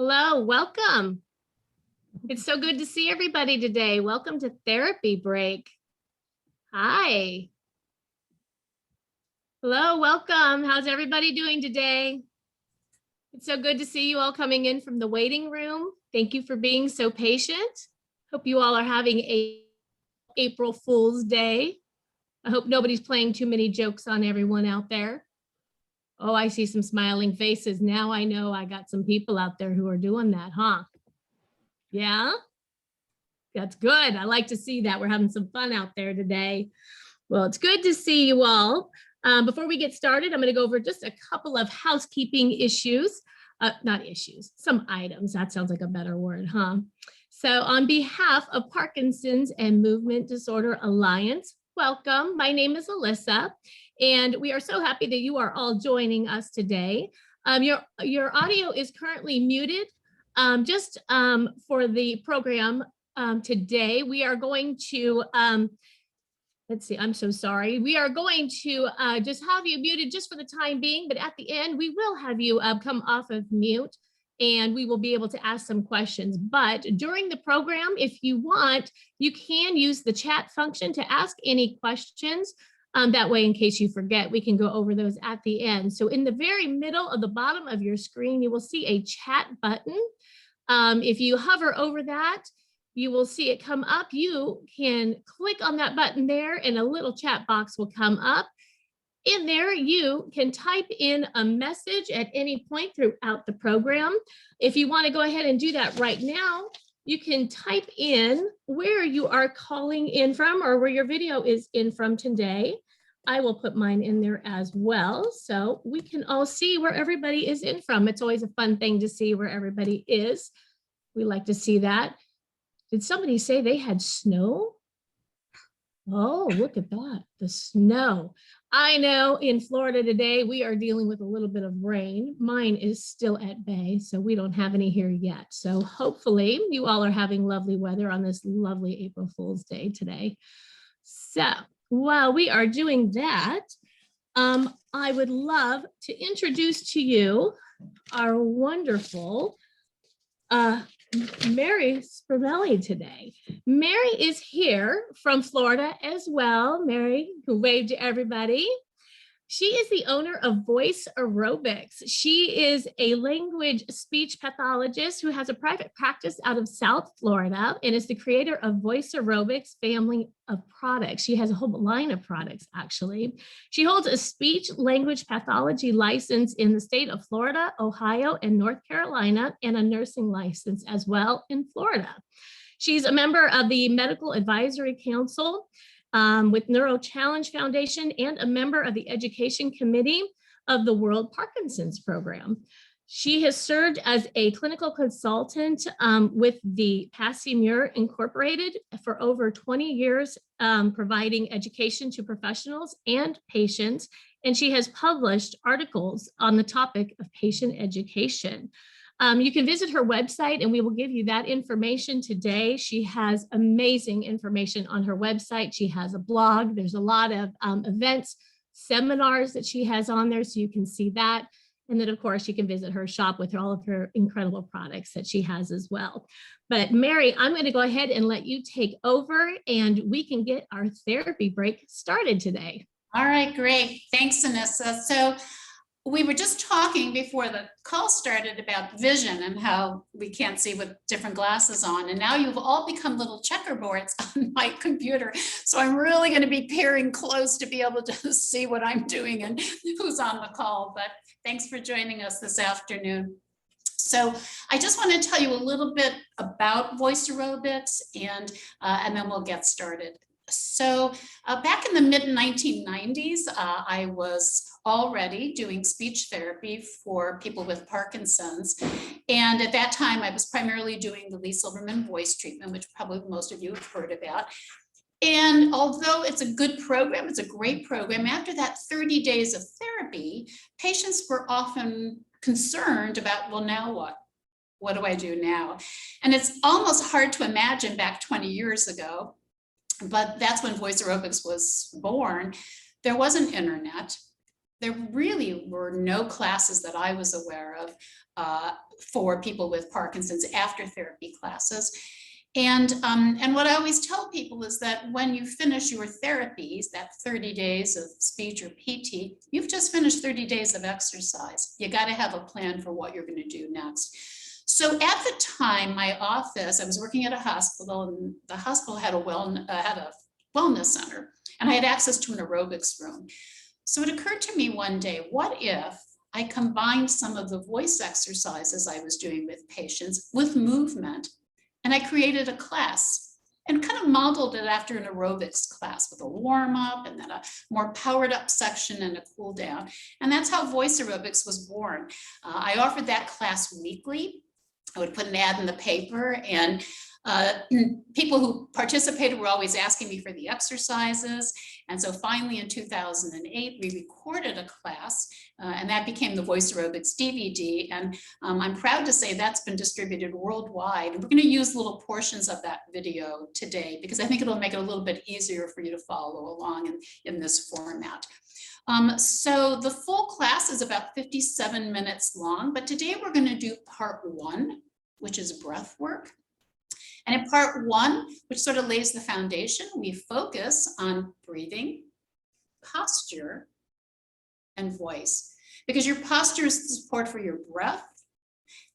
Hello, welcome. It's so good to see everybody today. Welcome to Therapy Break. Hi. Hello, welcome. How's everybody doing today? It's so good to see you all coming in from the waiting room. Thank you for being so patient. Hope you all are having a April Fool's Day. I hope nobody's playing too many jokes on everyone out there. Oh, I see some smiling faces. Now I know I got some people out there who are doing that, huh? Yeah, that's good. I like to see that. We're having some fun out there today. Well, it's good to see you all. Before we get started, I'm going to go over just a couple of housekeeping issues. Not issues, some items. That sounds like a better word, huh? So on behalf of Parkinson's and Movement Disorder Alliance, welcome. My name is Alyssa, and we are so happy that you are all joining us today. Your audio is currently muted. Just for the program today, we are going to, let's see, I'm so sorry. We are going to just have you muted just for the time being, but at the end, we will have you come off of mute and we will be able to ask some questions. But during the program, if you want, you can use the chat function to ask any questions. That way, in case you forget, we can go over those at the end. So in the very middle of the bottom of your screen, you will see a chat button. If you hover over that, you will see it come up. You can click on that button there and a little chat box will come up. In there, you can type in a message at any point throughout the program. If you want to go ahead and do that right now, you can type in where you are calling in from or where your video is in from today. I will put mine in there as well, so we can all see where everybody is in from. It's always a fun thing to see where everybody is. We like to see that. Did somebody say they had snow? Oh, look at that, the snow. I know in Florida today, we are dealing with a little bit of rain. Mine is still at bay, so we don't have any here yet. So hopefully you all are having lovely weather on this lovely April Fool's Day today. So while we are doing that, I would love to introduce to you our wonderful Mary Spremulli today. Mary is here from Florida as well. Mary, who waved to everybody. She is the owner of Voice Aerobics. She is a language speech pathologist who has a private practice out of South Florida and is the creator of Voice Aerobics family of products. She has a whole line of products, actually. She holds a speech language pathology license in the state of Florida, Ohio, and North Carolina, and a nursing license as well in Florida. She's a member of the Medical Advisory Council with Neuro Challenge Foundation and a member of the Education Committee of the World Parkinson's Program. She has served as a clinical consultant with the Passimure Incorporated for over 20 years, providing education to professionals and patients, and she has published articles on the topic of patient education. You can visit her website and we will give you that information today. She has amazing information on her website. She has a blog. There's a lot of events, seminars that she has on there, so you can see that. And then, of course, you can visit her shop with all of her incredible products that she has as well. But Mary, I'm going to go ahead and let you take over and we can get our therapy break started today. All right, great. Thanks, Anissa. So we were just talking before the call started about vision and how we can't see with different glasses on. And now you've all become little checkerboards on my computer. So I'm really going to be peering close to be able to see what I'm doing and who's on the call. But thanks for joining us this afternoon. So I just want to tell you a little bit about Voice Aerobics and then we'll get started. So back in the mid-1990s, I was already doing speech therapy for people with Parkinson's. And at that time, I was primarily doing the Lee Silverman voice treatment, which probably most of you have heard about. And although it's a good program, it's a great program, after that 30 days of therapy, patients were often concerned about, well, now what? What do I do now? And it's almost hard to imagine back 20 years ago, but that's when Voice Aerobics was born. There wasn't internet. there really were no classes that I was aware of for people with Parkinson's after therapy classes. And what I always tell people is that when you finish your therapies, that 30 days of speech or PT, you've just finished 30 days of exercise. You got to have a plan for what you're going to do next. So at the time, my office, I was working at a hospital, and the hospital had a wellness center, and I had access to an aerobics room. So it occurred to me one day, what if I combined some of the voice exercises I was doing with patients with movement, and I created a class and kind of modeled it after an aerobics class with a warm up and then a more powered up section and a cool down. And that's how Voice Aerobics was born. I offered that class weekly. I would put an ad in the paper, and people who participated were always asking me for the exercises. And so finally in 2008, we recorded a class, and that became the Voice Aerobics Dvd. And I'm proud to say that's been distributed worldwide. And we're going to use little portions of that video today, because I think it'll make it a little bit easier for you to follow along in this format. So the full class is about 57 minutes long, but today we're going to do part 1, which is breath work. And in part 1, which sort of lays the foundation, we focus on breathing, posture, and voice, because your posture is the support for your breath,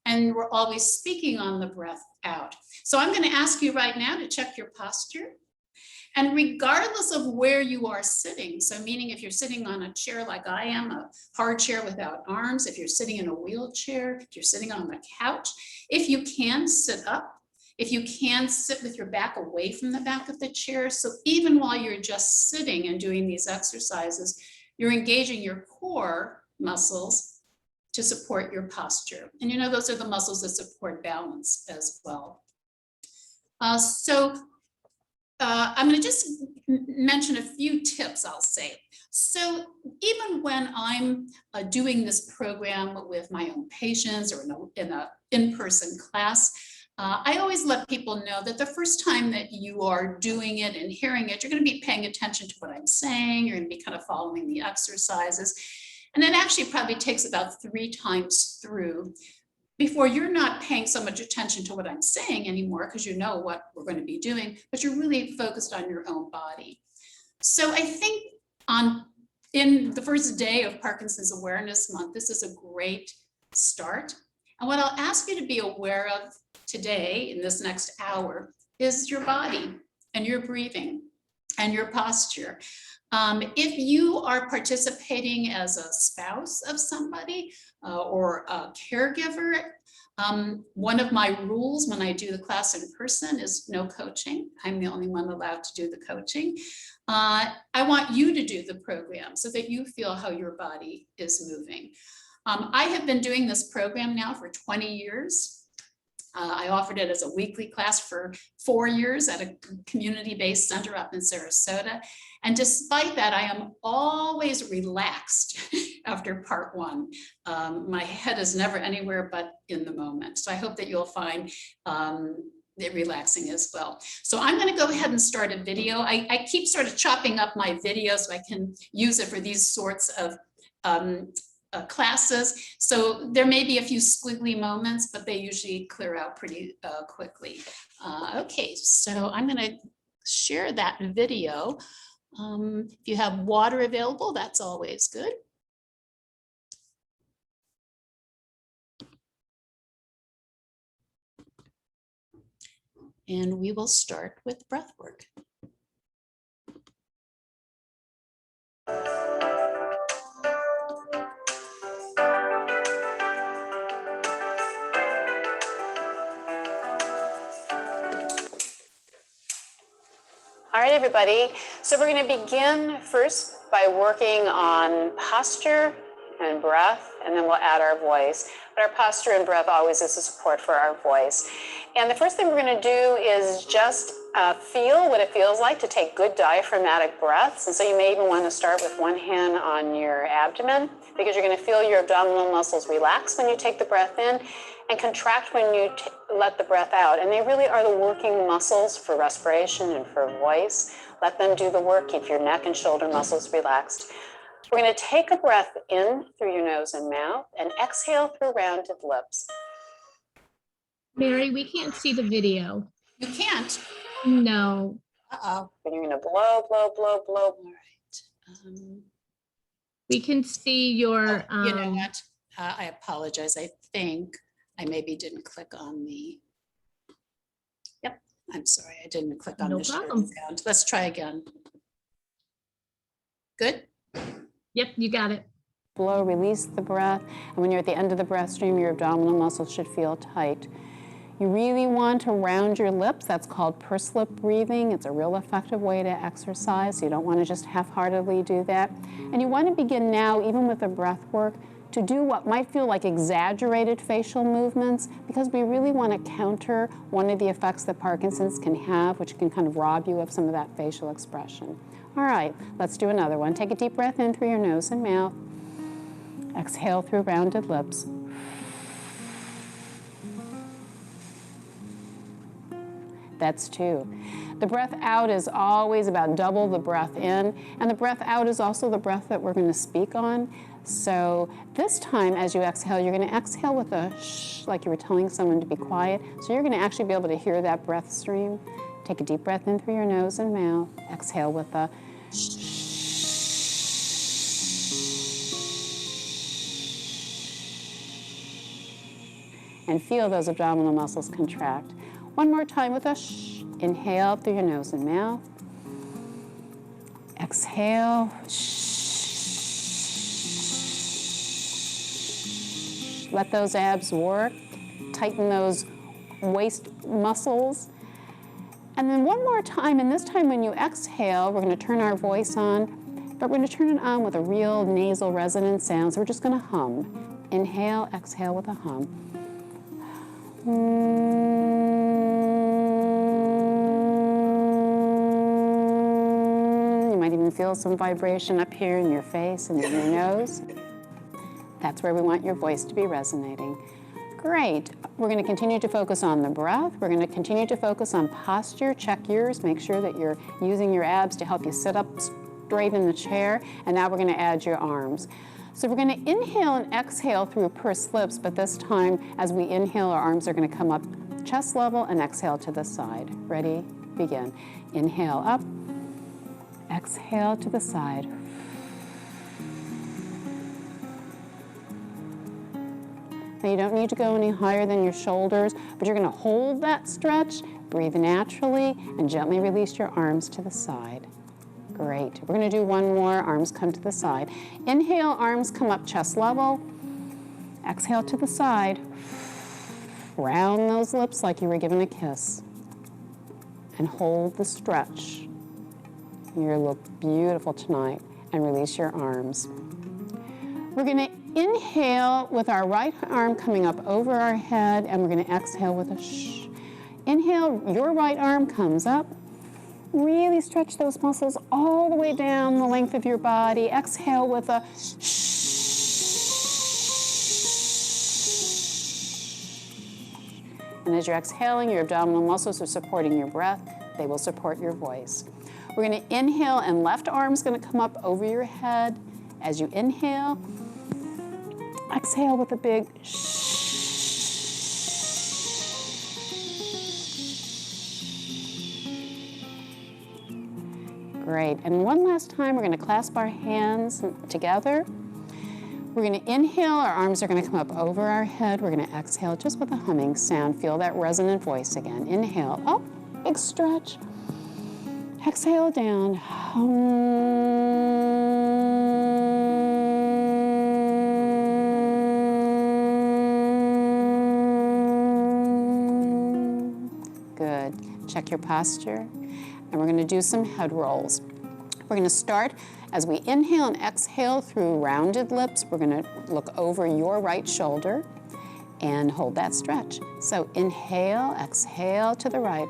and we're always speaking on the breath out. So I'm going to ask you right now to check your posture. And regardless of where you are sitting, so meaning if you're sitting on a chair like I am, a hard chair without arms, if you're sitting in a wheelchair, if you're sitting on the couch, if you can sit up, if you can sit with your back away from the back of the chair. So even while you're just sitting and doing these exercises, you're engaging your core muscles to support your posture. And you know, those are the muscles that support balance as well. I'm going to just mention a few tips, I'll say. So even when I'm doing this program with my own patients or in an in-person class, I always let people know that the first time that you are doing it and hearing it, you're going to be paying attention to what I'm saying. You're going to be kind of following the exercises. And it actually probably takes about 3 times through before you're not paying so much attention to what I'm saying anymore, because you know what we're going to be doing, but you're really focused on your own body. So I think in the first day of Parkinson's Awareness Month, this is a great start. And what I'll ask you to be aware of today in this next hour is your body and your breathing and your posture. If you are participating as a spouse of somebody or a caregiver, one of my rules when I do the class in person is no coaching. I'm the only one allowed to do the coaching. I want you to do the program so that you feel how your body is moving. I have been doing this program now for 20 years. I offered it as a weekly class for 4 years at a community-based center up in Sarasota. And despite that, I am always relaxed after part 1. My head is never anywhere but in the moment. So I hope that you'll find it relaxing as well. So I'm going to go ahead and start a video. I keep sort of chopping up my video so I can use it for these sorts of classes. So there may be a few squiggly moments, but they usually clear out pretty quickly. Okay, so I'm going to share that video. If you have water available, that's always good. And we will start with breath work. All right, everybody. So we're going to begin first by working on posture and breath, and then we'll add our voice. But our posture and breath always is a support for our voice. And the first thing we're going to do is just feel what it feels like to take good diaphragmatic breaths. And so you may even want to start with one hand on your abdomen, because you're going to feel your abdominal muscles relax when you take the breath in and contract when you let the breath out. And they really are the working muscles for respiration and for voice. Let them do the work. Keep your neck and shoulder muscles relaxed. We're going to take a breath in through your nose and mouth and exhale through rounded lips. Mary, we can't see the video. You can't. No. Uh-oh. And you're going to blow, blow, blow, blow. All right. We can see your, You know what? I apologize. I think I maybe didn't click on the. Yep. I'm sorry. I didn't click on No the share problem. sound. Let's try again. Good. Yep, you got it. Blow, release the breath. And when you're at the end of the breath stream, your abdominal muscles should feel tight. You really want to round your lips. That's called pursed lip breathing. It's a real effective way to exercise. So you don't want to just half-heartedly do that. And you want to begin now, even with the breath work, to do what might feel like exaggerated facial movements, because we really want to counter one of the effects that Parkinson's can have, which can kind of rob you of some of that facial expression. All right, let's do another one. Take a deep breath in through your nose and mouth. Exhale through rounded lips. That's 2. The breath out is always about double the breath in, and the breath out is also the breath that we're going to speak on. So this time, as you exhale, you're going to exhale with a shh, like you were telling someone to be quiet. So you're going to actually be able to hear that breath stream. Take a deep breath in through your nose and mouth. Exhale with a shh. And feel those abdominal muscles contract. One more time with a shh. Inhale through your nose and mouth. Exhale. Shh. Let those abs work. Tighten those waist muscles. And then one more time, and this time when you exhale, we're going to turn our voice on, but we're going to turn it on with a real nasal resonant sound. So we're just going to hum. Inhale, exhale with a hum. You might even feel some vibration up here in your face and in your nose. That's where we want your voice to be resonating. Great. We're going to continue to focus on the breath. We're going to continue to focus on posture. Check yours. Make sure that you're using your abs to help you sit up straight in the chair. And now we're going to add your arms. So we're going to inhale and exhale through pursed lips, but this time, as we inhale, our arms are going to come up chest level and exhale to the side. Ready? Begin. Inhale up. Exhale to the side. Now you don't need to go any higher than your shoulders, but you're going to hold that stretch, breathe naturally, and gently release your arms to the side. Great. We're going to do one more. Arms come to the side. Inhale, arms come up chest level. Exhale to the side. Round those lips like you were given a kiss. And hold the stretch. You look beautiful tonight. And release your arms. We're going to inhale with our right arm coming up over our head, and we're going to exhale with a shh. Inhale, your right arm comes up. Really stretch those muscles all the way down the length of your body. Exhale with a shh. And as you're exhaling, your abdominal muscles are supporting your breath. They will support your voice. We're going to inhale, and left arm's going to come up over your head. As you inhale, exhale with a big shh. Great. And one last time, we're going to clasp our hands together. We're going to inhale. Our arms are going to come up over our head. We're going to exhale just with a humming sound. Feel that resonant voice again. Inhale. Up. Big stretch. Exhale down. Good. Check your posture. And we're going to do some head rolls. We're going to start as we inhale and exhale through rounded lips. We're going to look over your right shoulder and hold that stretch. So inhale, exhale to the right.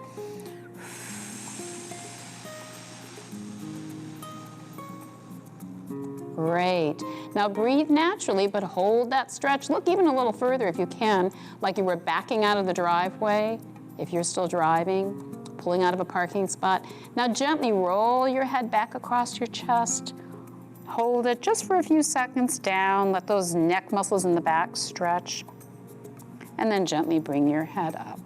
Great. Now breathe naturally, but hold that stretch. Look even a little further if you can, like you were backing out of the driveway, if you're still driving. Pulling out of a parking spot. Now gently roll your head back across your chest. hold it just for a few seconds down. Let those neck muscles in the back stretch. And then gently bring your head up.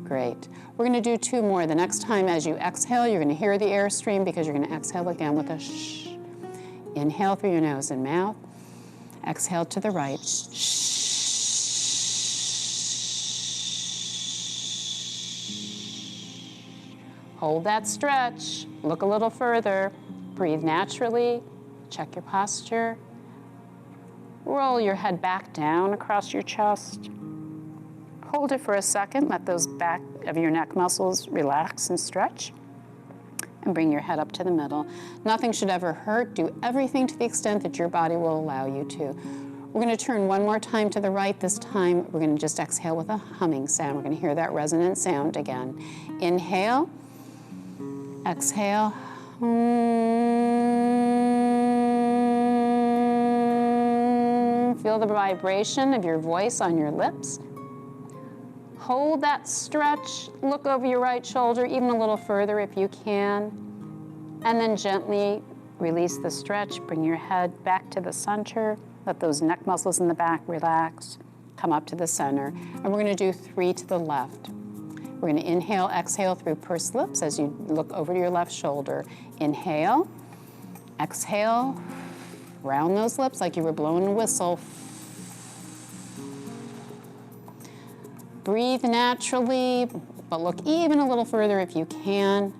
Great. We're going to do 2 more. The next time as you exhale, you're going to hear the airstream because you're going to exhale again with a shh. Inhale through your nose and mouth. Exhale to the right. Shh. Hold that stretch. Look a little further. Breathe naturally. Check your posture. Roll your head back down across your chest. Hold it for a second. Let those back of your neck muscles relax and stretch. And bring your head up to the middle. Nothing should ever hurt. Do everything to the extent that your body will allow you to. We're going to turn one more time to the right. This time, we're going to just exhale with a humming sound. We're going to hear that resonant sound again. Inhale. Exhale. Feel the vibration of your voice on your lips. Hold that stretch. Look over your right shoulder, even a little further if you can. And then gently release the stretch. Bring your head back to the center. Let those neck muscles in the back relax. Come up to the center. And we're going to do 3 to the left. We're going to inhale, exhale through pursed lips as you look over to your left shoulder. Inhale, exhale, round those lips like you were blowing a whistle. Breathe naturally, but look even a little further if you can,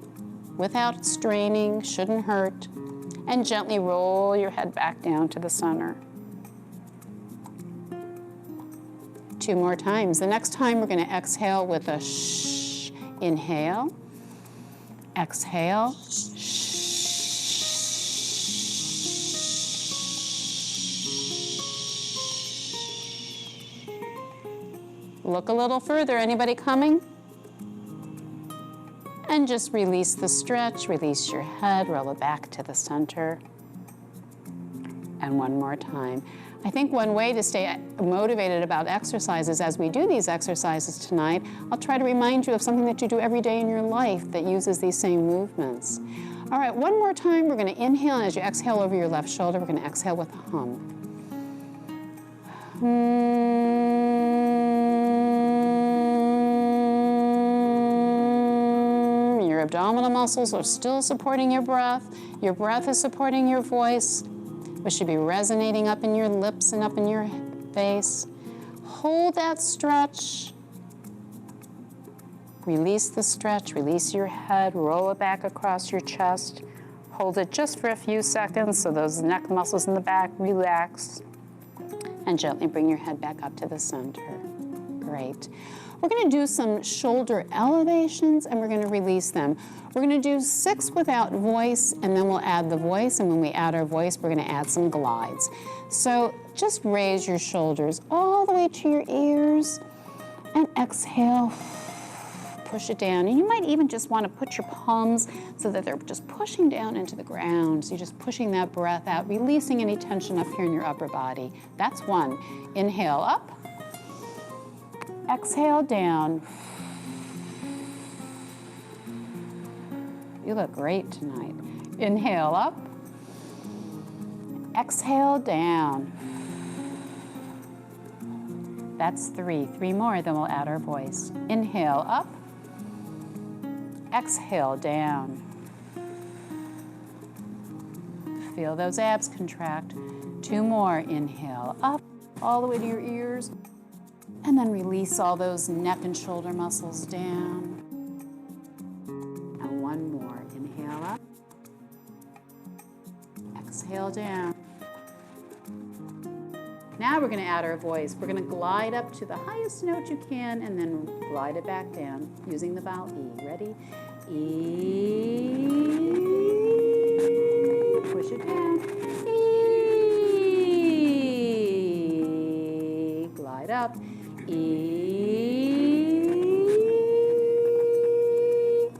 without straining, shouldn't hurt. And gently roll your head back down to the center. 2 more times. The next time we're going to exhale with a shh. Inhale, exhale, shh. Look a little further. Anybody coming? And just release the stretch, release your head, roll it back to the center. And one more time. I think one way to stay motivated about exercises as we do these exercises tonight, I'll try to remind you of something that you do every day in your life that uses these same movements. All right, one more time, we're going to inhale, and as you exhale over your left shoulder, we're going to exhale with a hum. Your abdominal muscles are still supporting your breath. Your breath is supporting your voice, which should be resonating up in your lips and up in your face. Hold that stretch. Release the stretch, release your head, roll it back across your chest. Hold it just for a few seconds so those neck muscles in the back relax. And gently bring your head back up to the center. Great. We're going to do some shoulder elevations and we're going to release them. We're going to do 6 without voice and then we'll add the voice, and when we add our voice, we're going to add some glides. So just raise your shoulders all the way to your ears and exhale. Push it down. And you might even just want to put your palms so that they're just pushing down into the ground. So you're just pushing that breath out, releasing any tension up here in your upper body. That's 1. Inhale up. Exhale down. You look great tonight. Inhale up. Exhale down. That's 3. 3 more, then we'll add our voice. Inhale up. Exhale down. Feel those abs contract. 2 more. Inhale up, all the way to your ears. And then release all those neck and shoulder muscles down. And 1 more. Inhale up. Exhale down. Now we're going to add our voice. We're going to glide up to the highest note you can and then glide it back down using the vowel E. Ready? E. Push it down. E. Glide up. E.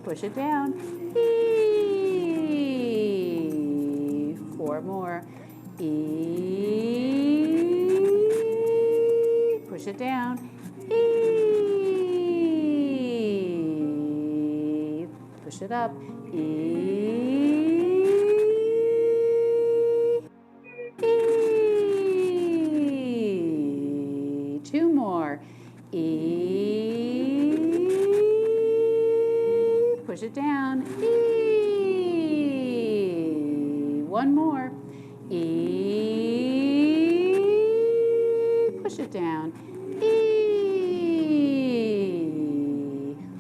Push it down. E. 4 more. E. Push it down. E. Push it up. E. Push it down. E. One more. E. Push it down. E.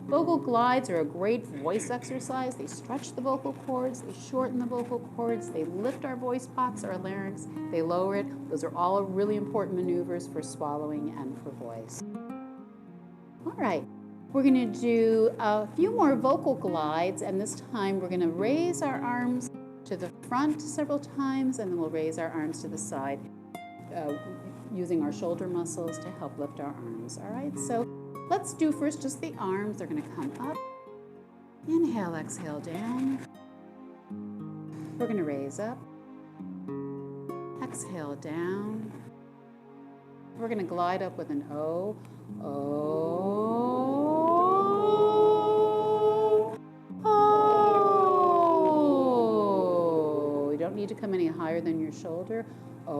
Vocal glides are a great voice exercise. They stretch the vocal cords, they shorten the vocal cords, they lift our voice box, our larynx, they lower it. Those are all really important maneuvers for swallowing and for voice. All right, we're going to do a few more vocal glides, and this time we're going to raise our arms to the front several times, and then we'll raise our arms to the side using our shoulder muscles to help lift our arms. All right, so let's do first just the arms. They're going to come up. Inhale, exhale, down. We're going to raise up. Exhale, down. We're going to glide up with an O. O. O. You don't need to come any higher than your shoulder. O.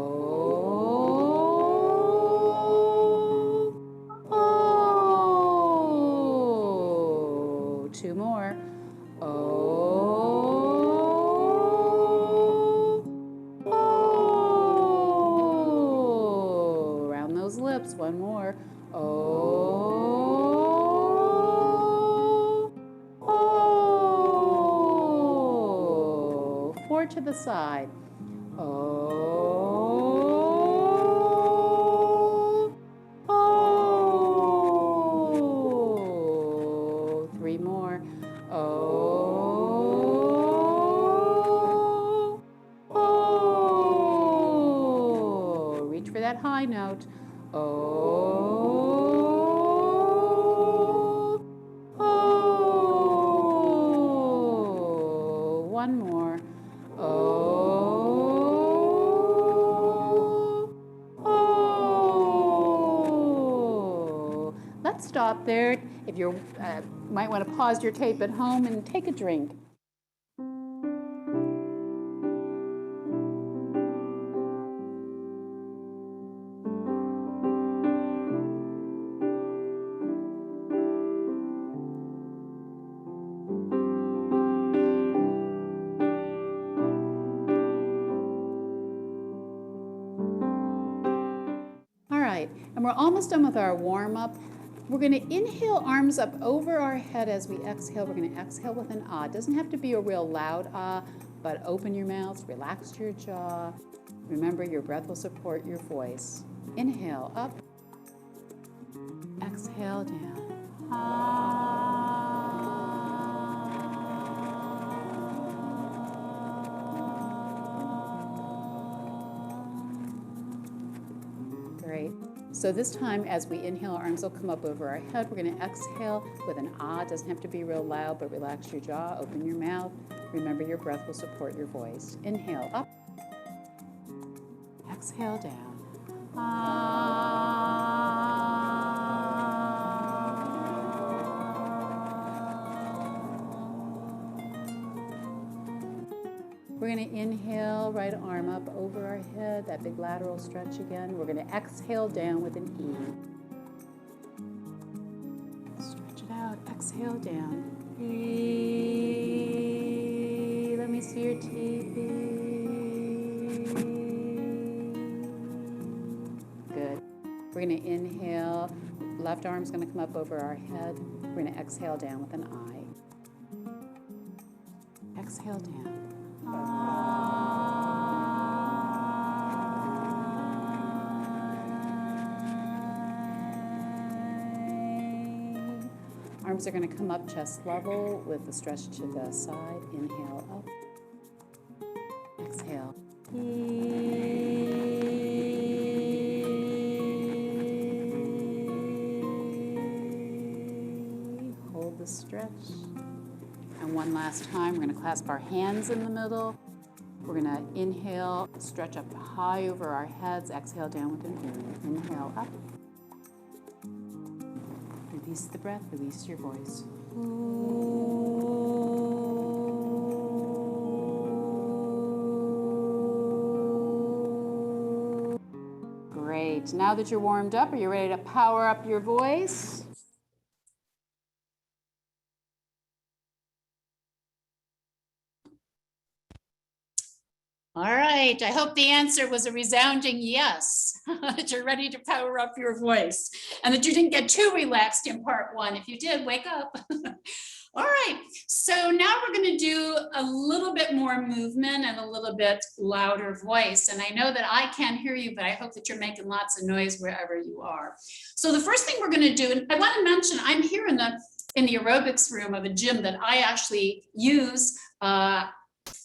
O. Two more. O. O. Round those lips. One more. O. O. Four to the side. O. O. Three more. O. O. Reach for that high note. O. O. One more. O. O. Let's stop there. If you might want to pause your tape at home and take a drink. All right, and we're almost done with our warm-up. We're going to inhale, arms up over our head as we exhale. We're going to exhale with an ah. It doesn't have to be a real loud ah, but open your mouth, relax your jaw. Remember, your breath will support your voice. Inhale up, exhale down. Great. So this time, as we inhale, our arms will come up over our head. We're going to exhale with an ah. It doesn't have to be real loud, but relax your jaw, open your mouth. Remember, your breath will support your voice. Inhale up. Exhale down. We're going to inhale, right arm up over our head, that big lateral stretch again. We're going to exhale down with an E. Stretch it out, exhale down. E. Let me see your teeth. Good. We're going to inhale, left arm's going to come up over our head. We're going to exhale down with an I. Exhale down. Arms are going to come up chest level with the stretch to the side. Inhale up. Exhale. Hold the stretch. And one last time, we're going to clasp our hands in the middle. We're going to inhale, stretch up high over our heads. Exhale down with an E. Inhale up. Release the breath, release your voice. Great. Now that you're warmed up, are you ready to power up your voice? All right, I hope the answer was a resounding yes, that you're ready to power up your voice and that you didn't get too relaxed in part one. If you did, wake up. All right, so now we're going to do a little bit more movement and a little bit louder voice. And I know that I can't hear you, but I hope that you're making lots of noise wherever you are. So the first thing we're going to do, and I want to mention, I'm here in the aerobics room of a gym that I actually use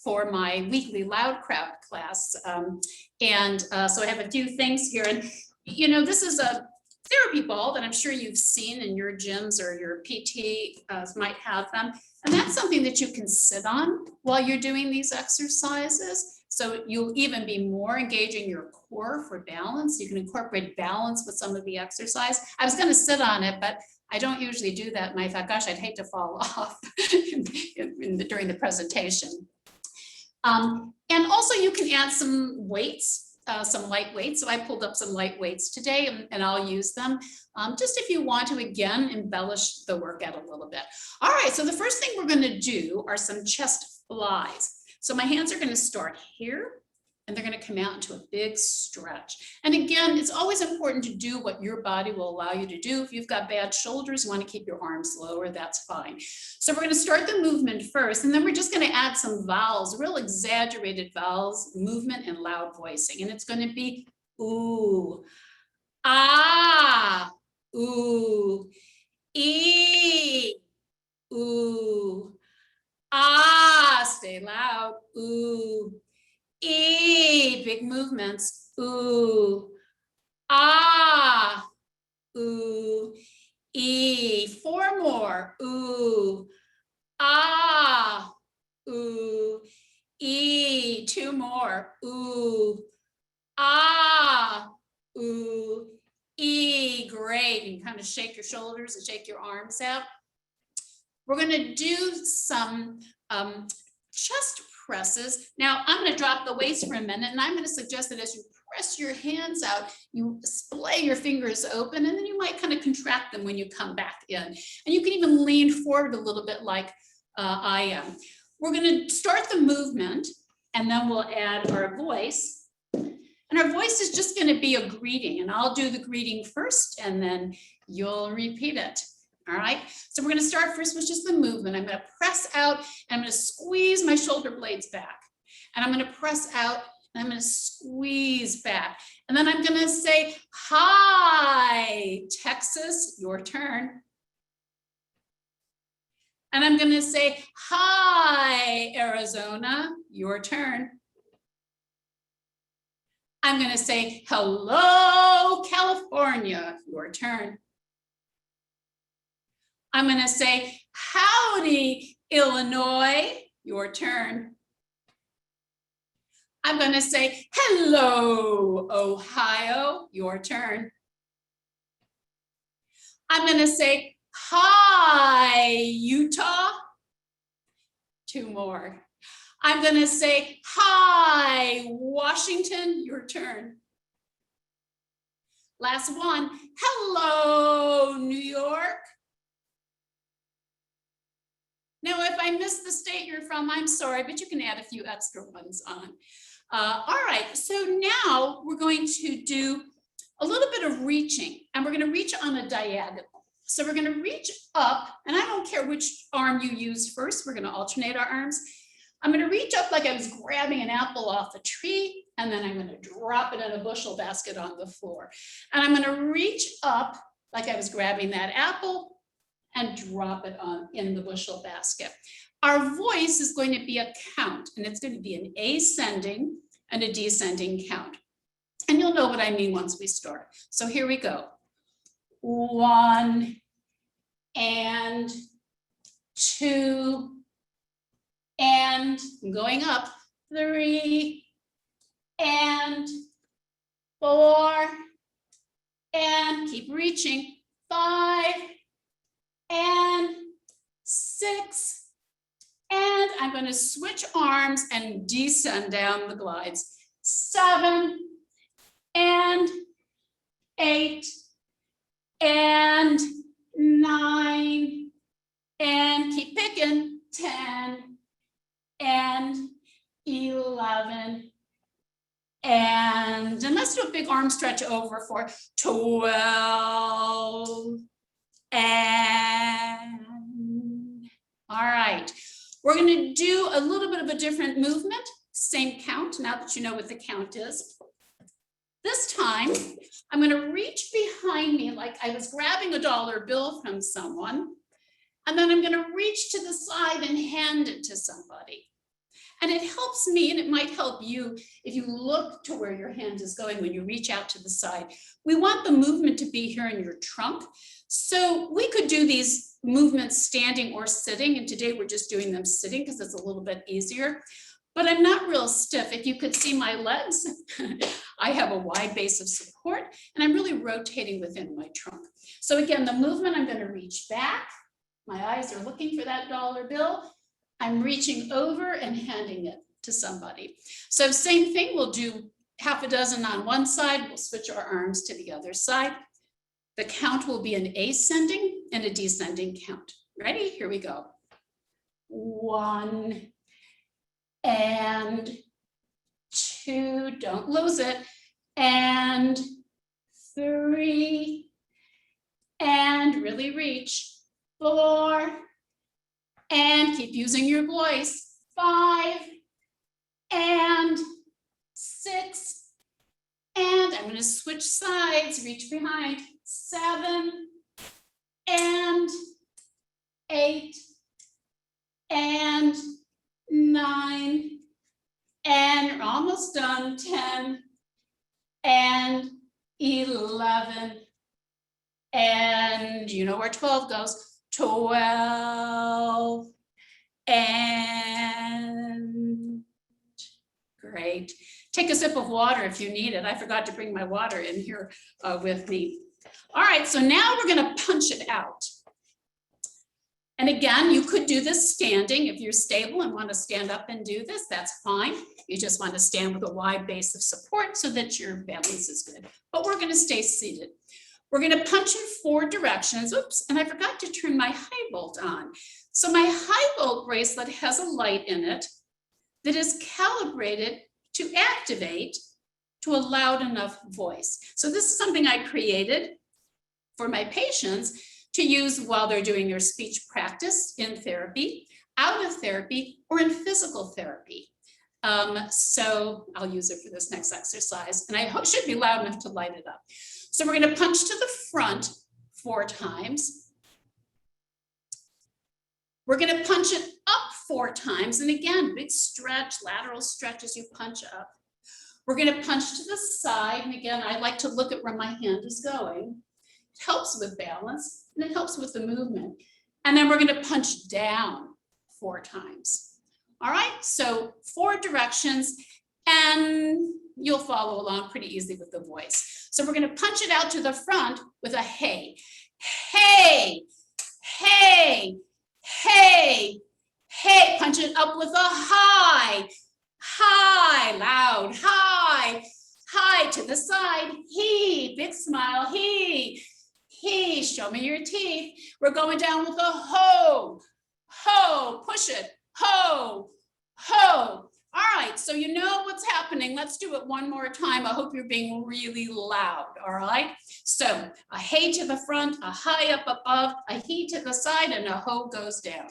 for my weekly loud crowd class. So I have a few things here. And, you know, this is a therapy ball that I'm sure you've seen in your gyms or your PT might have them. And that's something that you can sit on while you're doing these exercises. So you'll even be more engaging your core for balance. You can incorporate balance with some of the exercise. I was going to sit on it, but I don't usually do that. And I thought, gosh, I'd hate to fall off during the presentation. And also you can add some weights, some light weights. So I pulled up some light weights today and I'll use them just if you want to, again, embellish the workout a little bit. All right, so the first thing we're going to do are some chest flies. So my hands are going to start here and they're going to come out into a big stretch. And again, it's always important to do what your body will allow you to do. If you've got bad shoulders, you want to keep your arms lower, that's fine. So we're going to start the movement first, and then we're just going to add some vowels, real exaggerated vowels, movement and loud voicing. And it's going to be ooh, ah, ooh, ee, ooh, ah, stay loud, ooh, ee, big movements, ooh, ah, ooh, ee, 4 more, ooh, ah, ooh, ee, 2 more, ooh, ah, ooh, ee, great. You can kind of shake your shoulders and shake your arms out. We're going to do some chest presses. Now I'm going to drop the weights for a minute, and I'm going to suggest that as you press your hands out, you splay your fingers open, and then you might kind of contract them when you come back in. And you can even lean forward a little bit like I am. We're going to start the movement, and then we'll add our voice. And our voice is just going to be a greeting, and I'll do the greeting first, and then you'll repeat it. All right, so we're going to start first with just the movement. I'm going to press out, and I'm going to squeeze my shoulder blades back. And I'm going to press out, and I'm going to squeeze back. And then I'm going to say, hi, Texas, your turn. And I'm going to say, hi, Arizona, your turn. I'm going to say, hello, California, your turn. I'm going to say, howdy, Illinois, your turn. I'm going to say, hello, Ohio, your turn. I'm going to say, hi, Utah. 2 more. I'm going to say, hi, Washington, your turn. Last one, hello, New York. Now, if I missed the state you're from, I'm sorry, but you can add a few extra ones on. All right, so now we're going to do a little bit of reaching, and we're going to reach on a diagonal. So we're going to reach up, and I don't care which arm you use first. We're going to alternate our arms. I'm going to reach up like I was grabbing an apple off a tree, and then I'm going to drop it in a bushel basket on the floor. And I'm going to reach up like I was grabbing that apple and drop it on in the bushel basket. Our voice is going to be a count, and it's going to be an ascending and a descending count. And you'll know what I mean once we start. So here we go. 1 and 2 and going up, 3 and 4 and keep reaching, 5 and 6, and I'm going to switch arms and descend down the glides, 7 and 8 and 9 and keep picking, 10 and 11 a big arm stretch over for 12. And all right, we're going to do a little bit of a different movement, same count, now that you know what the count is. This time, I'm going to reach behind me like I was grabbing a dollar bill from someone, and then I'm going to reach to the side and hand it to somebody. And it helps me, and it might help you if you look to where your hand is going when you reach out to the side. We want the movement to be here in your trunk. So we could do these movements standing or sitting, and today we're just doing them sitting because it's a little bit easier. But I'm not real stiff. If you could see my legs, I have a wide base of support, and I'm really rotating within my trunk. So again, the movement, I'm going to reach back. My eyes are looking for that dollar bill. I'm reaching over and handing it to somebody. So same thing, we'll do half a dozen on one side. We'll switch our arms to the other side. The count will be an ascending and a descending count. Ready? Here we go. 1 and 2, don't lose it, and 3, and really reach, 4, and keep using your voice, 5, and 6, and I'm going to switch sides, reach behind, 7, and 8, and 9, and we're almost done, 10, and 11, and you know where 12 goes, 12, and great. Take a sip of water if you need it. I forgot to bring my water in here with me. All right, so now we're going to punch it out. And again, you could do this standing. If you're stable and want to stand up and do this, that's fine. You just want to stand with a wide base of support so that your balance is good. But we're going to stay seated. We're going to punch in 4 directions. Oops, and I forgot to turn my high volt on. So my high volt bracelet has a light in it that is calibrated to activate to a loud enough voice. So this is something I created for my patients to use while they're doing their speech practice in therapy, out of therapy, or in physical therapy. So I'll use it for this next exercise, and I hope it should be loud enough to light it up. So we're going to punch to the front 4 times. We're going to punch it up 4 times, and again, big stretch, lateral stretch as you punch up. We're going to punch to the side, and again, I like to look at where my hand is going. It helps with balance, and it helps with the movement. And then we're going to punch down 4 times. All right, so 4 directions, and you'll follow along pretty easily with the voice. So we're going to punch it out to the front with a hey, hey, hey, hey, hey. Punch it up with a high, high, loud, high, high to the side. He, big smile, he, show me your teeth. We're going down with a ho, ho, push it, ho, ho. All right, so you know what's happening. Let's do it one more time. I hope you're being really loud, all right? So a hey to the front, a high up above, a he to the side, and a ho goes down.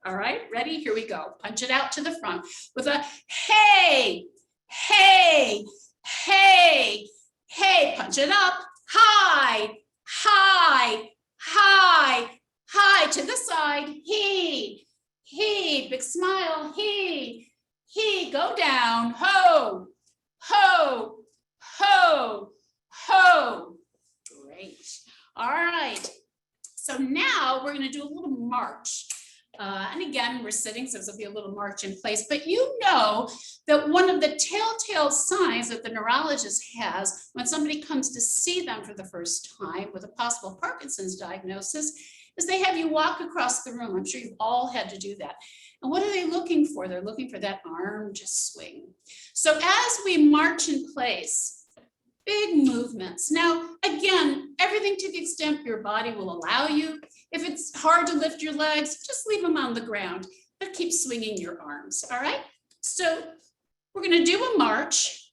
All right, ready? Here we go. Punch it out to the front with a hey, hey, hey, hey. Punch it up, high, high, high, high to the side. He, big smile, he, go down, ho, ho, ho, ho. Great. All right. So now we're going to do a little march. And again, we're sitting, so there'll be a little march in place. But you know that one of the telltale signs that the neurologist has when somebody comes to see them for the first time with a possible Parkinson's diagnosis is they have you walk across the room. I'm sure you've all had to do that. And what are they looking for? They're looking for that arm to swing. So as we march in place, big movements. Now, again, everything to the extent your body will allow you. If it's hard to lift your legs, just leave them on the ground, but keep swinging your arms, all right? So we're gonna do a march.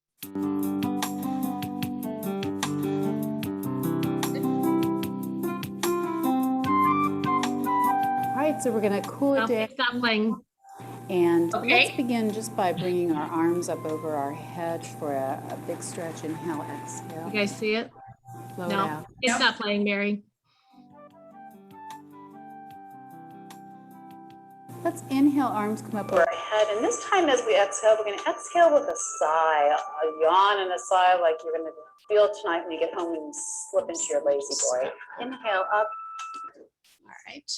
All right, so we're going to cool it down. Stop playing. And Okay. let's begin just by bringing our arms up over our head for a big stretch. Inhale, exhale. You guys see it? Blow it No, out. it's not playing, Mary. Let's inhale, arms come up over our head. And this time as we exhale, we're going to exhale with a sigh, a yawn and a sigh like you're going to feel tonight when you get home and slip into your lazy boy. Inhale up. All right.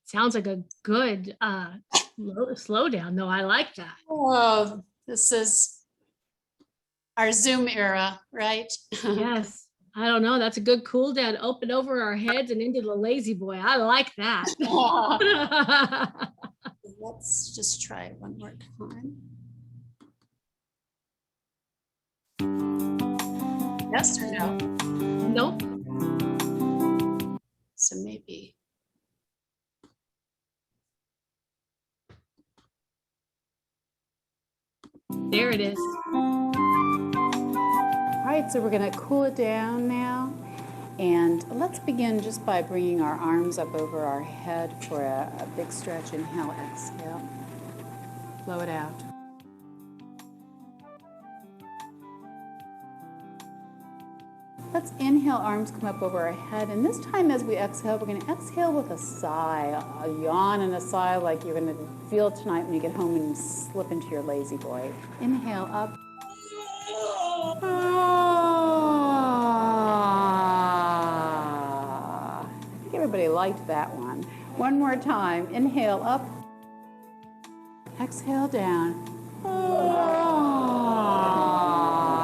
Sounds like a good slow down, though. I like that. Oh, this is our Zoom era, right? Yes. I don't know. That's a good cool down. Open over our heads and into the lazy boy. I like that. Let's just try it one more time. Yes or no? Nope. So maybe. There it is. All right, so we're going to cool it down now. And let's begin just by bringing our arms up over our head for a big stretch. Inhale, exhale. Blow it out. Let's inhale, arms come up over our head. And this time as we exhale, we're going to exhale with a sigh, a yawn and a sigh like you're going to feel tonight when you get home and slip into your lazy boy. Inhale up. I think everybody liked that one. One more time. Inhale up. Exhale down.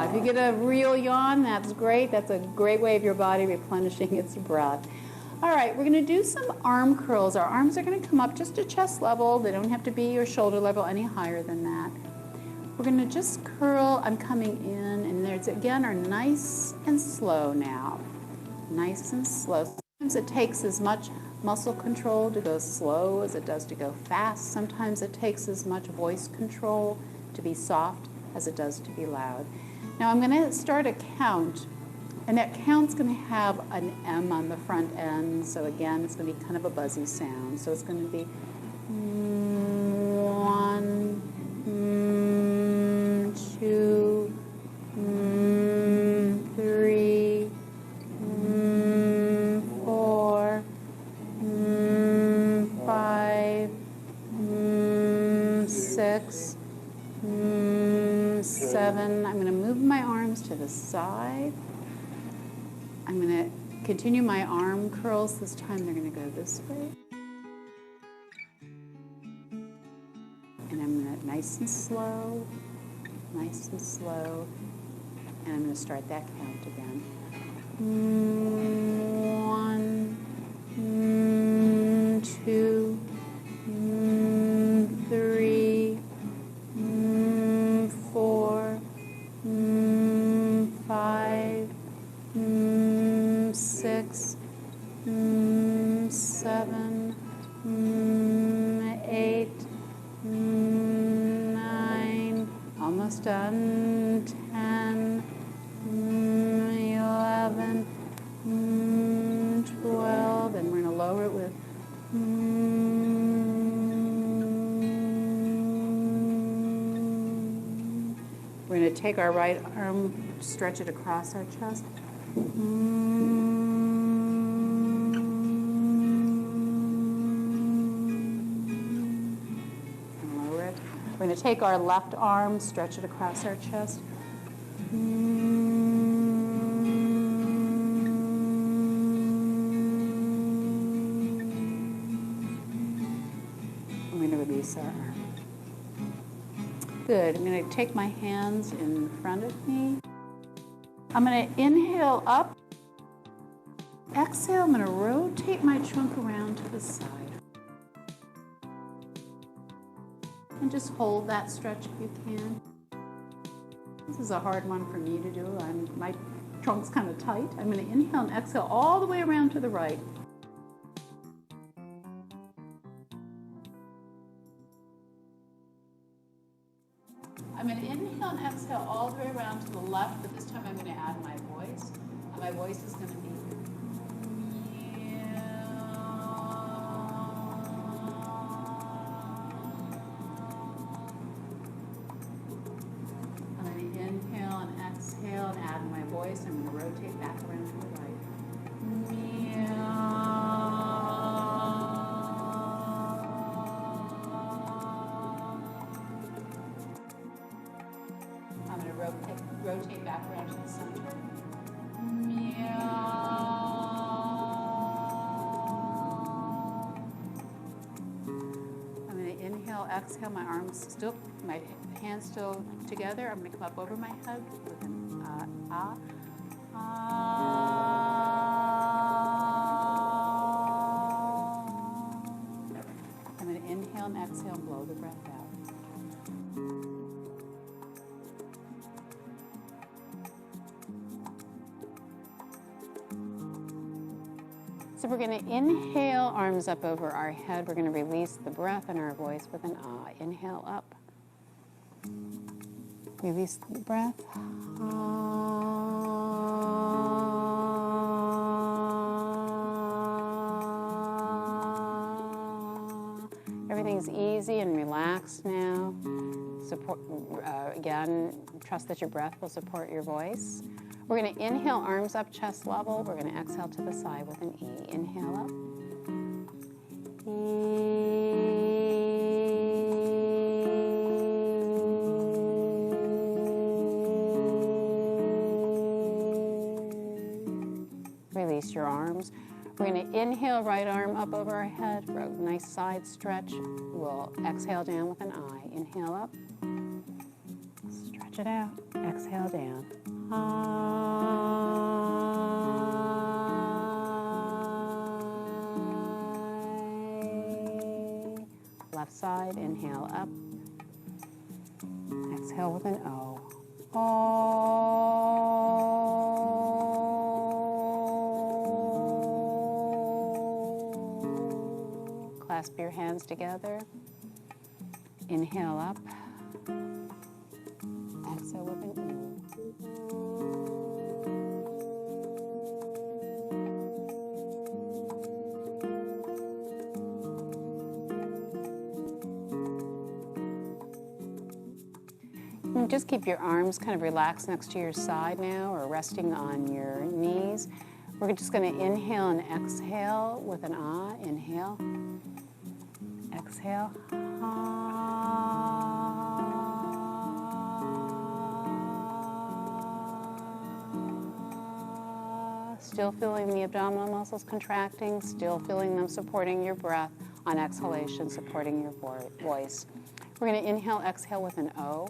If you get a real yawn, that's great. That's a great way of your body replenishing its breath. All right, we're going to do some arm curls. Our arms are going to come up just to chest level. They don't have to be your shoulder level any higher than that. We're going to just curl. I'm coming in, and there's again are nice and slow now. Nice and slow. Sometimes it takes as much muscle control to go slow as it does to go fast. Sometimes it takes as much voice control to be soft as it does to be loud. Now I'm going to start a count, and that count's going to have an M on the front end. So again, it's going to be kind of a buzzy sound. So it's going to be 1, 2, 3, 4, 5, 6, 7. I'm going to move my arms to the side. I'm going to continue my arm curls. This time they're going to go this way. And I'm going to nice and slow, and I'm going to start that count again. 1, 2, 3, 4, 5, 6, 7, 8, 9, almost done, 10, 11, 12, and we're going to lower it with we're going to take our right arm, stretch it across our chest. Lower it. We're going to take our left arm, stretch it across our chest. We're going to release our arm. Good. I'm going to take my hands in front of me. I'm going to inhale up. Exhale, I'm going to rotate my trunk around to the side. And just hold that stretch if you can. This is a hard one for me to do. My trunk's kind of tight. I'm going to inhale and exhale all the way around to the right. my voice is going to be I'm going to inhale and exhale and add my voice. I'm going to rotate back around to the right. I'm going to rotate back around to the center. I'm going to inhale, exhale, my arms still, my hands still together. I'm going to come up over my head with an ah. I'm going to inhale and exhale and blow the breath out. So we're going to inhale, arms up over our head. We're going to release the breath in our voice with an ah. Inhale up. Release the breath. Everything's easy and relaxed now. Support, again, trust that your breath will support your voice. We're going to inhale, arms up, chest level. We're going to exhale to the side with an E. Inhale up. Release your arms. We're going to inhale, right arm up over our head. Nice side stretch. We'll exhale down with an I. Inhale up. Stretch it out. Exhale down. Left side, inhale up. Exhale with an O. Clasp your hands together. Inhale up. Exhale with an E. And just keep your arms kind of relaxed next to your side now, or resting on your knees. We're just going to inhale and exhale with an ah. Inhale. Exhale. Still feeling the abdominal muscles contracting, still feeling them supporting your breath. On exhalation, supporting your voice. We're going to inhale, exhale with an O.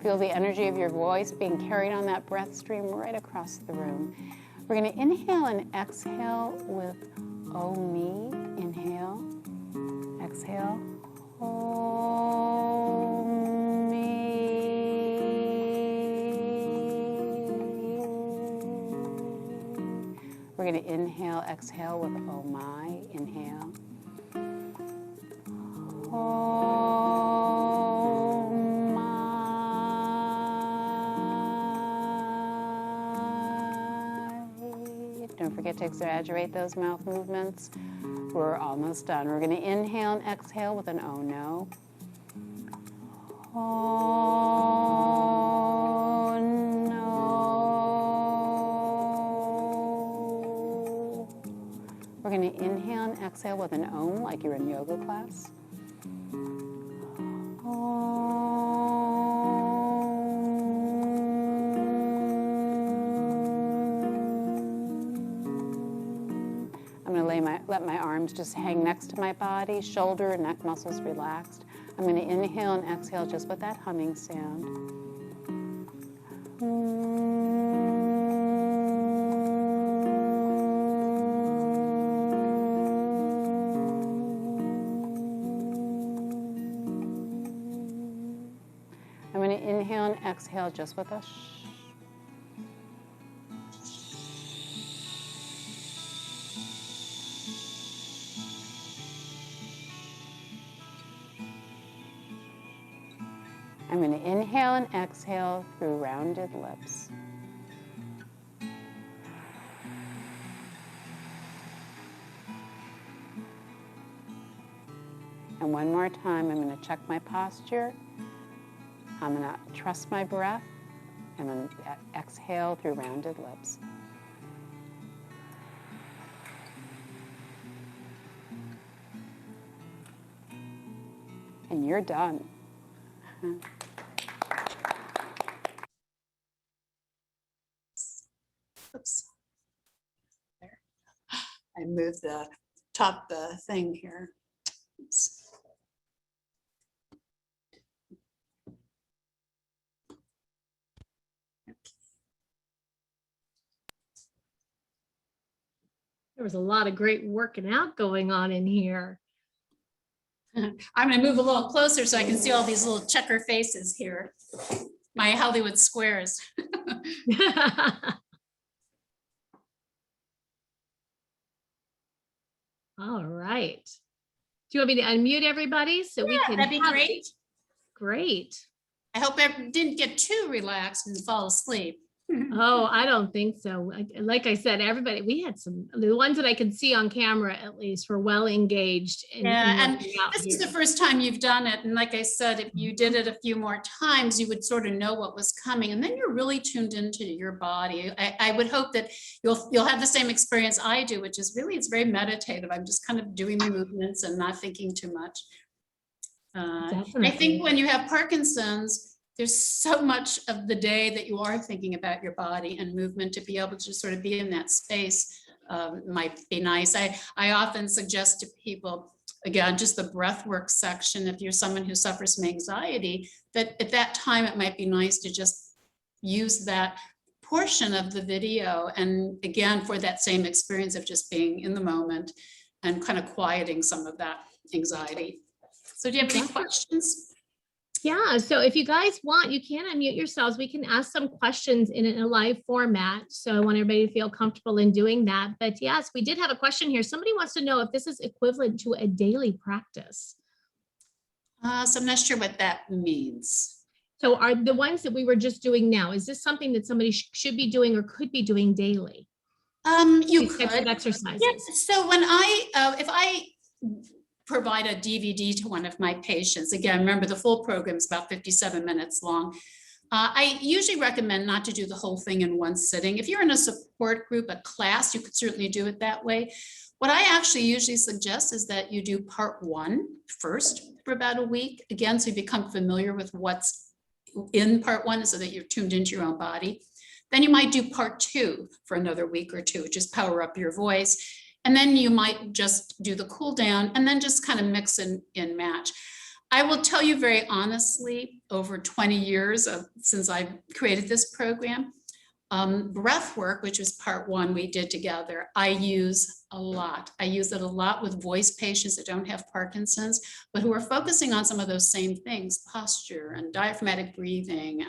Feel the energy of your voice being carried on that breath stream right across the room. We're going to inhale and exhale with O me. Inhale, exhale. O me. We're going to inhale, exhale with O my. Inhale. Don't forget to exaggerate those mouth movements. We're almost done. We're going to inhale and exhale with an oh no. Oh no. We're going to inhale and exhale with an om like you're in yoga class. Let my arms just hang next to my body, shoulder and neck muscles relaxed. I'm going to inhale and exhale just with that humming sound. I'm going to inhale and exhale just with a shh. I'm going to inhale and exhale through rounded lips. And one more time, I'm going to check my posture. I'm going to trust my breath, and then exhale through rounded lips. And you're done. Oops. There. I moved the top thing here. Oops. There was a lot of great working out going on in here. I'm going to move a little closer so I can see all these little checker faces here. My Hollywood squares. All right. Do you want me to unmute everybody so we can? That'd be great. Great. I hope I didn't get too relaxed and fall asleep. Oh, I don't think so. Like I said, everybody, we had the ones that I could see on camera at least were well engaged. Yeah, and this is the first time you've done it. And like I said, if you did it a few more times, you would sort of know what was coming. And then you're really tuned into your body. I would hope that you'll have the same experience I do, which is really, it's very meditative. I'm just kind of doing the movements and not thinking too much. I think when you have Parkinson's, there's so much of the day that you are thinking about your body and movement. To be able to just sort of be in that space might be nice. I often suggest to people, again, just the breath work section, if you're someone who suffers from anxiety, that at that time it might be nice to just use that portion of the video. And again, for that same experience of just being in the moment and kind of quieting some of that anxiety. So do you have any questions? Yeah, so if you guys want, you can unmute yourselves. We can ask some questions in a live format. So I want everybody to feel comfortable in doing that. But yes, we did have a question here. Somebody wants to know if this is equivalent to a daily practice. So I'm not sure what that means. So are the ones that we were just doing now, is this something that somebody should be doing or could be doing daily? You These types could. of exercises. Yeah, so when if I provide a DVD to one of my patients, again, remember the full program is about 57 minutes long. I usually recommend not to do the whole thing in one sitting. If you're in a support group, a class, you could certainly do it that way. What I actually usually suggest is that you do part one first for about a week. Again, so you become familiar with what's in part one so that you're tuned into your own body. Then you might do part two for another week or two, just power up your voice. And then you might just do the cool down and then just kind of mix and match. I will tell you very honestly, over 20 years since I created this program, breath work, which was part one we did together, I use a lot. I use it a lot with voice patients that don't have Parkinson's, but who are focusing on some of those same things, posture and diaphragmatic breathing.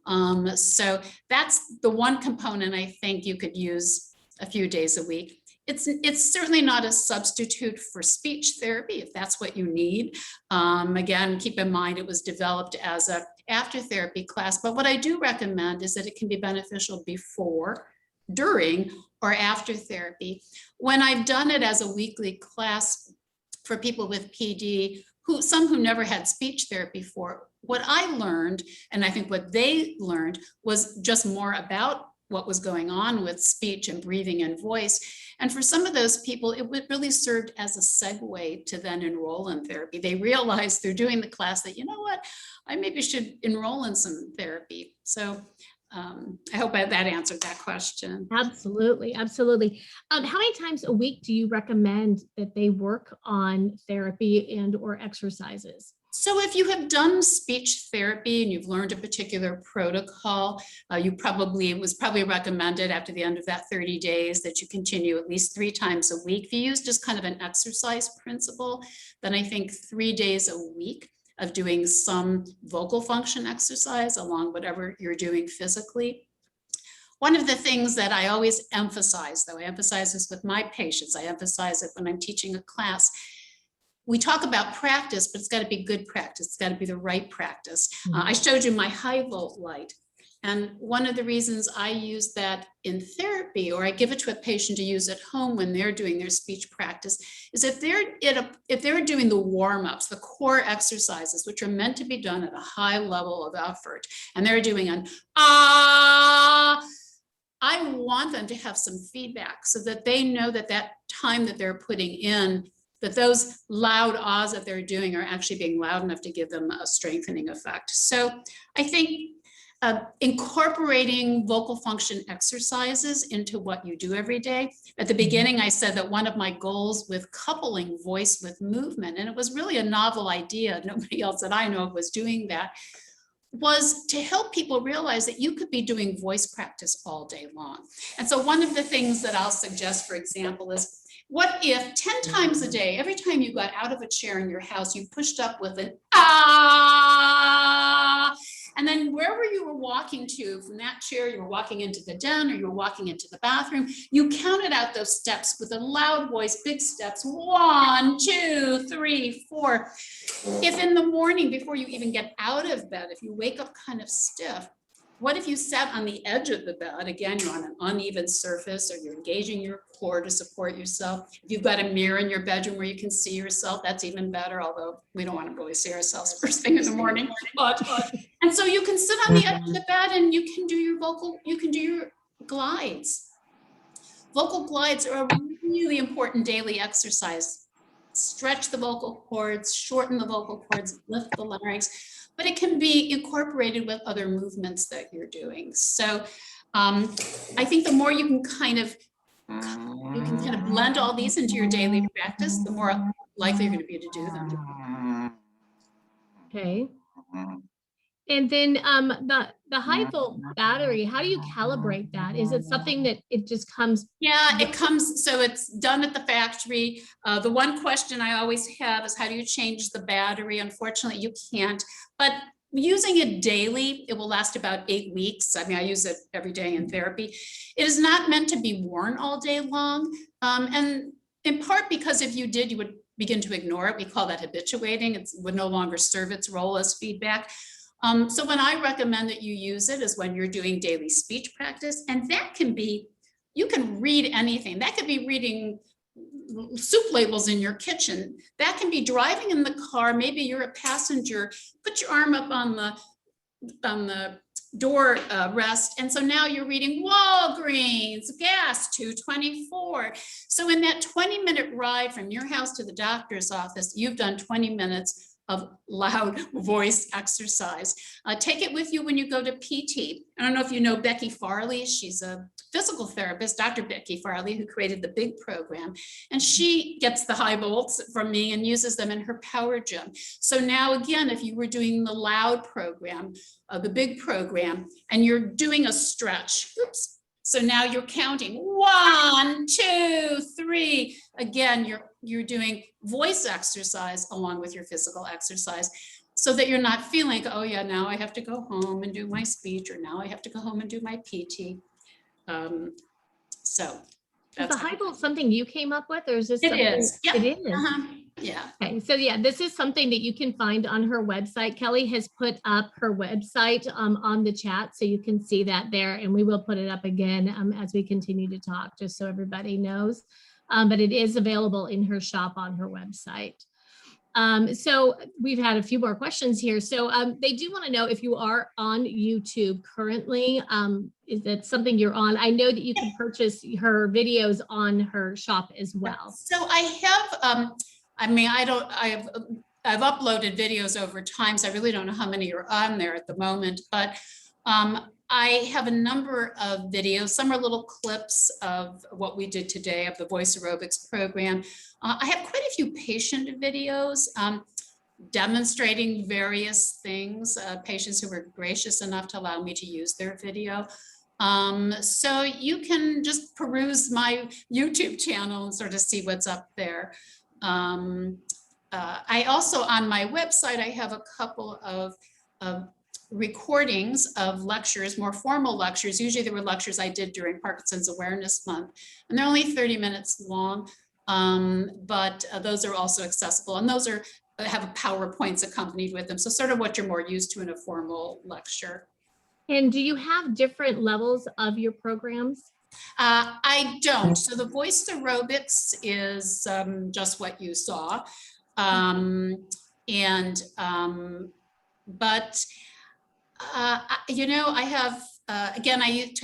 And so that's the one component I think you could use a few days a week. It's certainly not a substitute for speech therapy if that's what you need. Again, keep in mind it was developed as a after therapy class, but what I do recommend is that it can be beneficial before, during, or after therapy. When I've done it as a weekly class for people with PD, some who never had speech therapy before, what I learned, and I think what they learned, was just more about what was going on with speech and breathing and voice. And for some of those people, it really served as a segue to then enroll in therapy. They realized through doing the class that, you know what, I maybe should enroll in some therapy. So I hope that answered that question. Absolutely, absolutely. How many times a week do you recommend that they work on therapy and or exercises? So if you have done speech therapy and you've learned a particular protocol, it was probably recommended after the end of that 30 days that you continue at least 3 times a week. If you use just kind of an exercise principle, then I think 3 days a week of doing some vocal function exercise along whatever you're doing physically. One of the things that I always emphasize, though, I emphasize this with my patients, I emphasize it when I'm teaching a class, we talk about practice, but it's got to be good practice. It's got to be the right practice. I showed you my high volt light. And one of the reasons I use that in therapy, or I give it to a patient to use at home when they're doing their speech practice, is if they're doing the warm-ups, the core exercises, which are meant to be done at a high level of effort, and they're doing an ah, I want them to have some feedback so that they know that that time that they're putting in, that those loud ahs that they're doing are actually being loud enough to give them a strengthening effect. So I think incorporating vocal function exercises into what you do every day. At the beginning, I said that one of my goals with coupling voice with movement, and it was really a novel idea, nobody else that I know of was doing that, was to help people realize that you could be doing voice practice all day long. And so one of the things that I'll suggest, for example, is what if 10 times a day, every time you got out of a chair in your house, you pushed up with an ah, and then wherever you were walking to from that chair, you were walking into the den or you were walking into the bathroom, you counted out those steps with a loud voice, big steps, 1, 2, 3, 4. If in the morning, before you even get out of bed, if you wake up kind of stiff, what if you sat on the edge of the bed? Again, you're on an uneven surface, or you're engaging your core to support yourself. If you've got a mirror in your bedroom where you can see yourself, that's even better, although we don't want to really see ourselves first thing in the morning. And so you can sit on the edge of the bed and you can do your glides. Vocal glides are a really important daily exercise. Stretch the vocal cords, shorten the vocal cords, lift the larynx. But it can be incorporated with other movements that you're doing. So I think the more you can kind of blend all these into your daily practice, the more likely you're going to be to do them. Okay. And then the high volt battery, how do you calibrate that? Is it something that it just comes? Yeah, it comes, so it's done at the factory. The one question I always have is, how do you change the battery? Unfortunately, you can't, but using it daily, it will last about 8 weeks. I mean, I use it every day in therapy. It is not meant to be worn all day long. And in part because if you did, you would begin to ignore it. We call that habituating. It would no longer serve its role as feedback. So when I recommend that you use it is when you're doing daily speech practice, and that can be, you can read anything. That could be reading soup labels in your kitchen. That can be driving in the car. Maybe you're a passenger, put your arm up on the door rest. And so now you're reading Walgreens, gas, 224. So in that 20-minute ride from your house to the doctor's office, you've done 20 minutes of loud voice exercise. Take it with you when you go to PT. I don't know if you know Becky Farley. She's a physical therapist, Dr. Becky Farley, who created the big program. And she gets the high volts from me and uses them in her power gym. So now again, if you were doing the loud program, the big program, and you're doing a stretch, oops. So now you're counting 1, 2, 3. Again, you're doing voice exercise along with your physical exercise, so that you're not feeling, oh yeah, now I have to go home and do my speech, or now I have to go home and do my PT. So is the high volt something you came up with, or is this? It is. Yep. It is. Yeah. Okay, so yeah, this is something that you can find on her website. Kelly has put up her website on the chat, so you can see that there, and we will put it up again as we continue to talk, just so everybody knows. But it is available in her shop on her website. So we've had a few more questions here. So they do want to know if you are on YouTube currently. Is that something you're on? I know that you can purchase her videos on her shop as well. So I have, I mean, I've uploaded videos over time, so I really don't know how many are on there at the moment, but I have a number of videos. Some are little clips of what we did today of the Voice Aerobics program. I have quite a few patient videos demonstrating various things, patients who were gracious enough to allow me to use their video. So you can just peruse my YouTube channel and sort of see what's up there. I also, on my website, I have a couple of recordings of lectures, more formal lectures. Usually there were lectures I did during Parkinson's Awareness Month, and they're only 30 minutes long. but those are also accessible, and those are have PowerPoints accompanied with them. So sort of what you're more used to in a formal lecture. And do you have different levels of your programs? I don't. So the voice aerobics is just what you saw. But you know, I have, again,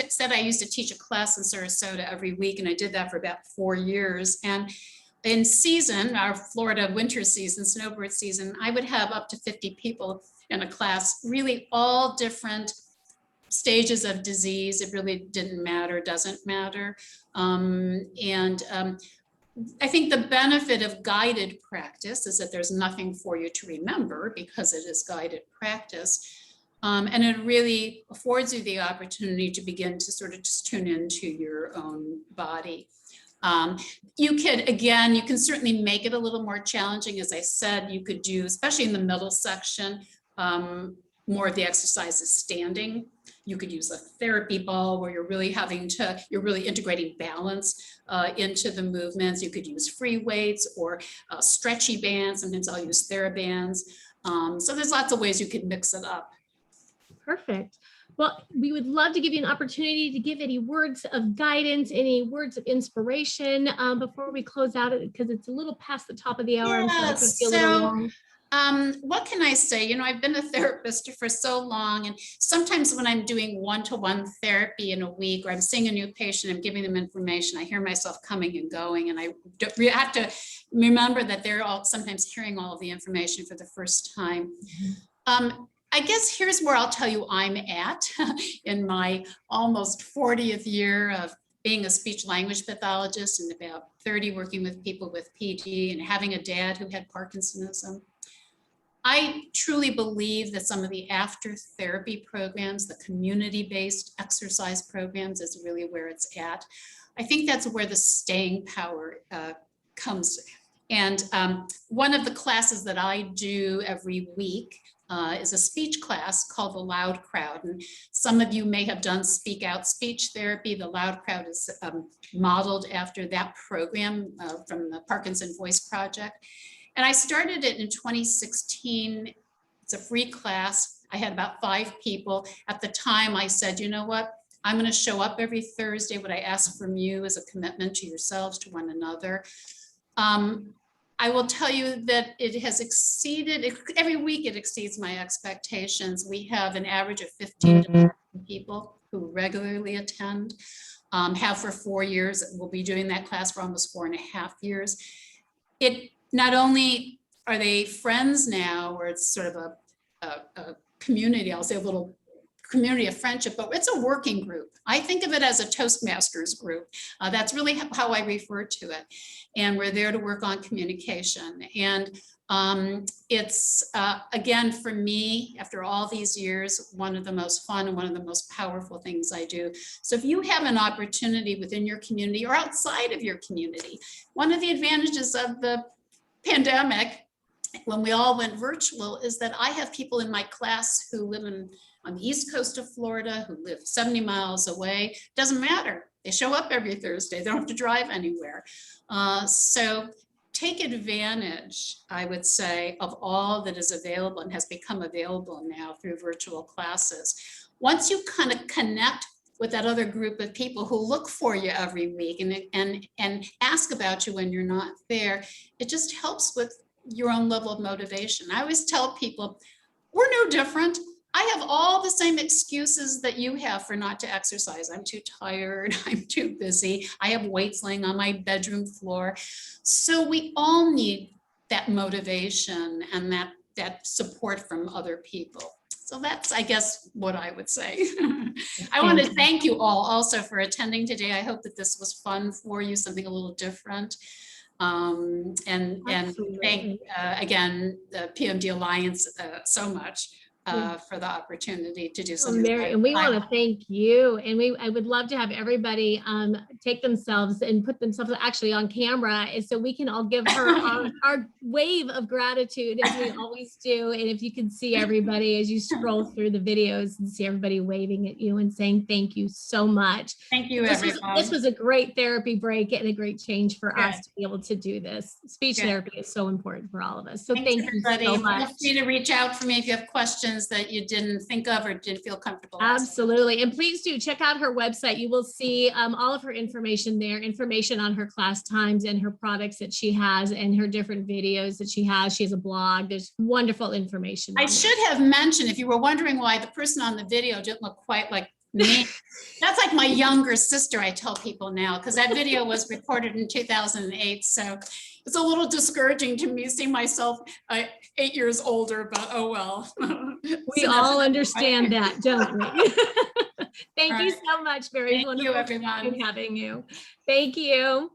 said I used to teach a class in Sarasota every week, and I did that for about 4 years. And in season, our Florida winter season, snowbird season, I would have up to 50 people in a class, really all different stages of disease. It really didn't matter, doesn't matter. I think the benefit of guided practice is that there's nothing for you to remember because it is guided practice. And it really affords you the opportunity to begin to sort of just tune into your own body. You can certainly make it a little more challenging. As I said, you could do, especially in the middle section, more of the exercises standing. You could use a therapy ball where you're really integrating balance into the movements. You could use free weights or stretchy bands. Sometimes I'll use TheraBands. So there's lots of ways you could mix it up. Perfect. Well, we would love to give you an opportunity to give any words of guidance, any words of inspiration before we close out, because it's a little past the top of the hour. I'm sorry, it took you a little long. What can I say? You know, I've been a therapist for so long, and sometimes when I'm doing one-to-one therapy in a week, or I'm seeing a new patient, I'm giving them information, I hear myself coming and going, and I have to remember that they're all sometimes hearing all of the information for the first time. I guess here's where I'll tell you I'm at in my almost 40th year of being a speech language pathologist, and about 30 working with people with PD, and having a dad who had Parkinsonism. I truly believe that some of the after therapy programs, the community-based exercise programs, is really where it's at. I think that's where the staying power comes. And one of the classes that I do every week is a speech class called the Loud Crowd. And some of you may have done speak out speech therapy. The Loud Crowd is modeled after that program from the Parkinson Voice Project. And I started it in 2016. It's a free class. I had about 5 people. At the time I said, you know what? I'm going to show up every Thursday. What I ask from you is a commitment to yourselves, to one another. I will tell you that it has exceeded, every week it exceeds my expectations. We have an average of 15 to 20 people who regularly attend, have for 4 years. We'll be doing that class for almost 4.5 years. It not only are they friends now, where it's sort of a community, I'll say a little community of friendship, but it's a working group. I think of it as a Toastmasters group. That's really how I refer to it. And we're there to work on communication. And it's, again, for me, after all these years, one of the most fun and one of the most powerful things I do. So if you have an opportunity within your community or outside of your community, one of the advantages of the pandemic, when we all went virtual, is that I have people in my class who live on the East Coast of Florida, who live 70 miles away. Doesn't matter. They show up every Thursday. They don't have to drive anywhere. So take advantage, I would say, of all that is available and has become available now through virtual classes. Once you kind of connect with that other group of people who look for you every week and ask about you when you're not there, it just helps with your own level of motivation. I always tell people, we're no different. I have all the same excuses that you have for not to exercise. I'm too tired, I'm too busy, I have weights laying on my bedroom floor. So we all need that motivation and that support from other people. So that's, I guess, what I would say. I want to thank you all also for attending today. I hope that this was fun for you, something a little different. And thank, again, the PMD Alliance so much for the opportunity to do Oh, some. Mary, and we want to thank you. And I would love to have everybody take themselves and put themselves actually on camera, and so we can all give her our wave of gratitude as we always do. And if you can see everybody as you scroll through the videos and see everybody waving at you and saying thank you so much. Thank you, everyone. This was a great therapy break and a great change for us to be able to do this. Speech therapy is so important for all of us. So Thanks, thank everybody. you so much. Feel free to reach out for me if you have questions that you didn't think of or didn't feel comfortable asking. Absolutely. And please do check out her website. You will see all of her information there, information on her class times and her products that she has and her different videos that she has. She has a blog. There's wonderful information. I should have mentioned, if you were wondering why the person on the video didn't look quite like me, that's like my younger sister, I tell people now, because that video was recorded in 2008. So it's a little discouraging to me seeing myself 8 years older, but oh well. We all understand that, don't we? Thank you so much, Mary. Thank you, everyone. Having you. Thank you.